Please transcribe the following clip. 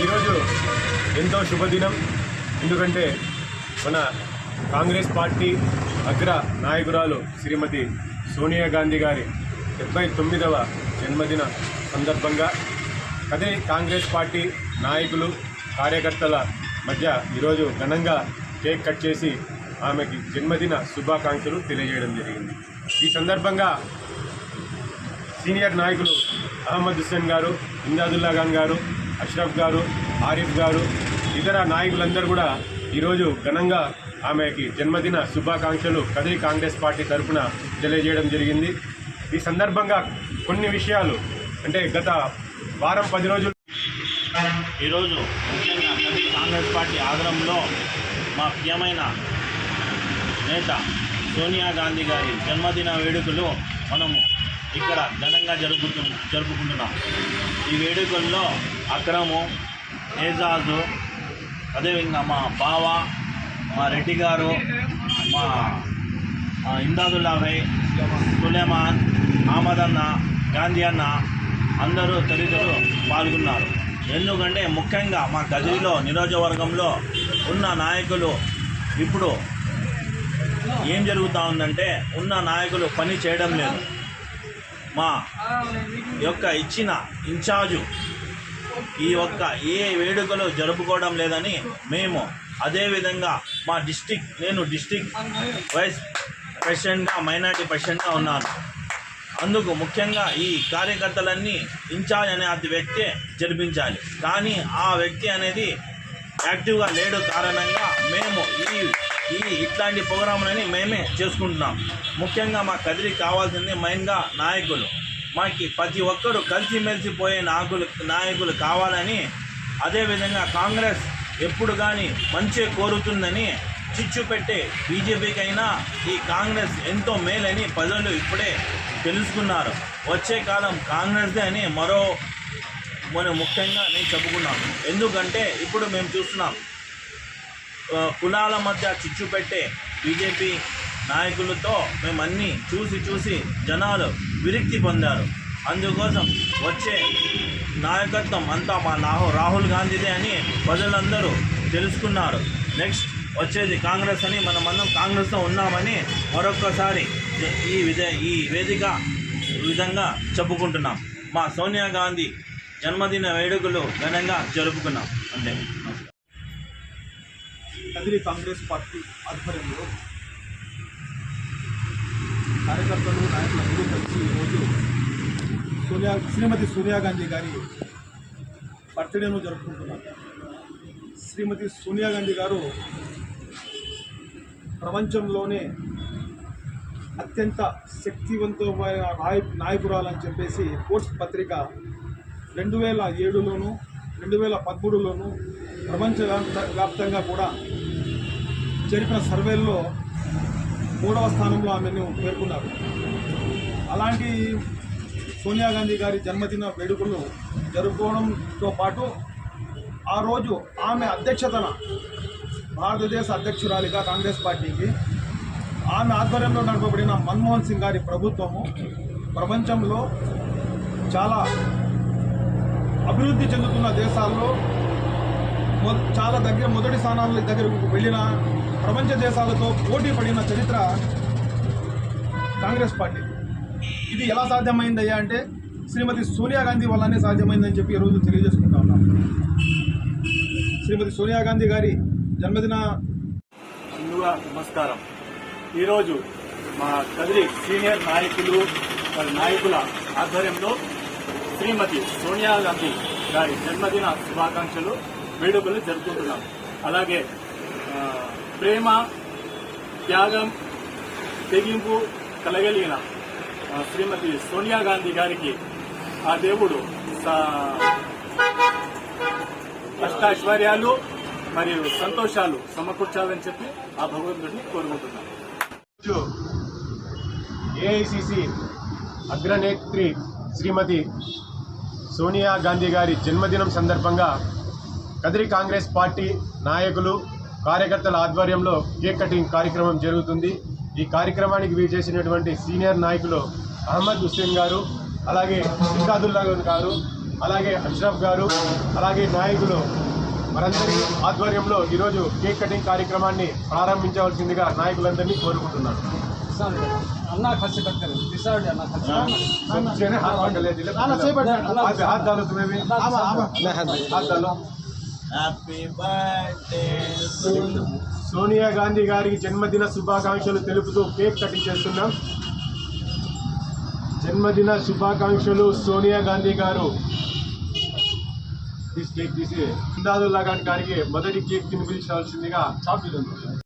ఈరోజు ఎంతో శుభదినం. ఎందుకంటే మన కాంగ్రెస్ పార్టీ అగ్ర నాయకురాలు శ్రీమతి సోనియా గాంధీ గారి 79వ జన్మదిన సందర్భంగా అదే కాంగ్రెస్ పార్టీ నాయకులు కార్యకర్తల మధ్య ఈరోజు ఘనంగా కేక్ కట్ చేసి ఆమెకి జన్మదిన శుభాకాంక్షలు తెలియజేయడం జరిగింది. ఈ సందర్భంగా సీనియర్ నాయకులు అహ్మద్ హుస్సేన్ గారు, ఇందాదుల్లా ఖాన్ గారు, అష్రఫ్ గారు, ఆరిఫ్ గారు, ఇతర నాయకులందరూ కూడా ఈరోజు ఘనంగా ఆమెకి జన్మదిన శుభాకాంక్షలు కదిరి కాంగ్రెస్ పార్టీ తరఫున తెలియజేయడం జరిగింది. ఈ సందర్భంగా కొన్ని విషయాలు అంటే గత వారం 10 రోజులు ఈరోజు ముఖ్యంగా కదిరి కాంగ్రెస్ పార్టీ ఆధ్వర్యంలో మా ప్రియమైన నేత సోనియా గాంధీ గారి జన్మదిన వేడుకలు మనము ఇక్కడ ఘనంగా జరుపుకుంటున్నాం. ఈ వేడుకల్లో అక్రము, ఏజాజు, అదేవిధంగా మా బావ, మా రెడ్డి గారు, మా ఇందాదుల్లా భాయ్, సులేమాన్, అహ్మద్ అన్న, గాంధీ అన్న అందరూ తదితరులు పాల్గొన్నారు. ఎందుకంటే ముఖ్యంగా మా కదిరిలో నియోజకవర్గంలో ఉన్న నాయకులు ఇప్పుడు ఏం జరుగుతూ ఉందంటే ఉన్న నాయకులు పని చేయడం లేదు. మా యొక్క ఇచ్చిన ఇన్ఛార్జు ఈ యొక్క ఏ వేడుకలు జరుపుకోవడం లేదని మేము అదేవిధంగా మా నేను డిస్టిక్ వైస్ ప్రెసిడెంట్గా మైనార్టీ ప్రెసిడెంట్గా ఉన్నాను. అందుకు ముఖ్యంగా ఈ కార్యకర్తలన్నీ ఇన్ఛార్జ్ అనే అది వ్యక్తే జరిపించాలి. కానీ ఆ వ్యక్తి అనేది యాక్టివ్గా లేడు కారణంగా మేము ఇట్లాంటి ప్రోగ్రాములని మేమే చేసుకుంటున్నాం. ముఖ్యంగా మా కదిరికి కావాల్సింది మెయిన్గా నాయకులు. మాకు ప్రతి ఒక్కరూ కలిసిమెలిసిపోయే నాయకులు కావాలని, అదేవిధంగా కాంగ్రెస్ ఎప్పుడు కానీ మంచి కోరుతుందని చిచ్చు పెట్టే బీజేపీకైనా ఈ కాంగ్రెస్ ఎంతో మేలని ప్రజలు ఇప్పుడే తెలుసుకున్నారు. వచ్చే కాలం కాంగ్రెస్దే అని మనం ముఖ్యంగా నేను చెప్పుకున్నాను. ఎందుకంటే ఇప్పుడు మేము చూస్తున్నాం కులాల మధ్య చిచ్చు పెట్టే బీజేపీ నాయకులతో మేము అన్నీ చూసి జనాలు విరక్తి పొందారు. అందుకోసం వచ్చే నాయకత్వం అంతా మా రాహుల్ గాంధీదే అని ప్రజలందరూ తెలుసుకున్నారు. నెక్స్ట్ వచ్చేది కాంగ్రెస్ అని మనమందరం కాంగ్రెస్లో ఉన్నామని మరొక్కసారి ఈ వేదిక విధంగా చెప్పుకుంటున్నాం. మా సోనియా గాంధీ జన్మదిన వేడుకలు ఘనంగా జరుపుకున్నాం. అంతే. కదిరి కాంగ్రెస్ పార్టీ ఆధ్వర్యంలో కార్యకర్తలు నాయకులందరూ కలిసి ఈరోజు శ్రీమతి సోనియా గాంధీ గారి బర్త్డేను జరుపుకుంటున్నారు. శ్రీమతి సోనియా గాంధీ గారు ప్రపంచంలోనే అత్యంత శక్తివంతమైన నాయకురాలని చెప్పేసి ఫోర్బ్స్ పత్రిక 2007లోను 2013లోను ప్రపంచవ్యాప్తంగా కూడా జరిపిన సర్వేల్లో 3వ స్థానంలో ఆమెను పేర్కొన్నారు. అలాంటి సోనియా గాంధీ గారి జన్మదిన వేడుకలు జరుపుకోవడంతో పాటు ఆ రోజు ఆమె అధ్యక్షతన భారతదేశ అధ్యక్షురాలిగా కాంగ్రెస్ పార్టీకి ఆమె ఆధ్వర్యంలో నడపబడిన మన్మోహన్ సింగ్ గారి ప్రభుత్వము ప్రపంచంలో చాలా అభివృద్ధి చెందుతున్న దేశాల్లో చాలా మొదటి స్థానాల దగ్గరకు వెళ్ళిన ప్రపంచ దేశాలతో పోటీ పడిన చరిత్ర కాంగ్రెస్ పార్టీ. ఇది ఎలా సాధ్యమైందయ్యా అంటే శ్రీమతి సోనియా గాంధీ వల్లనే సాధ్యమైందని చెప్పి ఈరోజు తెలియజేసుకుంటా ఉన్నాం. శ్రీమతి సోనియా గాంధీ గారి జన్మదిన ముందుగా నమస్కారం. ఈరోజు మా కదిరి సీనియర్ నాయకుల ఆధ్వర్యంలో శ్రీమతి సోనియా గాంధీ గారి జన్మదిన శుభాకాంక్షలు వేడుకలు జరుపుకుంటున్నాం. అలాగే ప్రేమ, త్యాగం, తెగింపు కలగలిగిన శ్రీమతి సోనియా గాంధీ గారికి ఆ దేవుడు అష్టైశ్వర్యాలు మరియు సంతోషాలు సమకూర్చాలని చెప్పి ఆ భగవంతుడిని కోరుకుంటున్నాం. ఏఐసిసి అగ్రనేత్రి శ్రీమతి సోనియా గాంధీ గారి జన్మదినం సందర్భంగా కదిరి కాంగ్రెస్ పార్టీ నాయకులు కార్యకర్తల ఆధ్వర్యంలో కేక్ కటింగ్ కార్యక్రమం జరుగుతుంది. ఈ కార్యక్రమానికి వీచేసినటువంటి సీనియర్ నాయకులు అహ్మద్ హుస్సేన్ గారు, అలాగే ఇందాదుల్లా గారు, అలాగే అష్రఫ్ గారు, అలాగే నాయకులు మరందరి ఆధ్వర్యంలో ఈరోజు కేక్ కటింగ్ కార్యక్రమాన్ని ప్రారంభించవలసిందిగా నాయకులందరినీ కోరుకుంటున్నాను. సోనియా గాంధీ గారికి జన్మదిన శుభాకాంక్షలు తెలుపుతూ కేక్ కటింగ్ చేస్తున్నాం. జన్మదిన శుభాకాంక్షలు సోనియా గాంధీ గారు. తీసి ఇందాదుల్లా గారికి మొదటి కేక్ తినిపించాల్సిందిగా చాపిస్తుంది.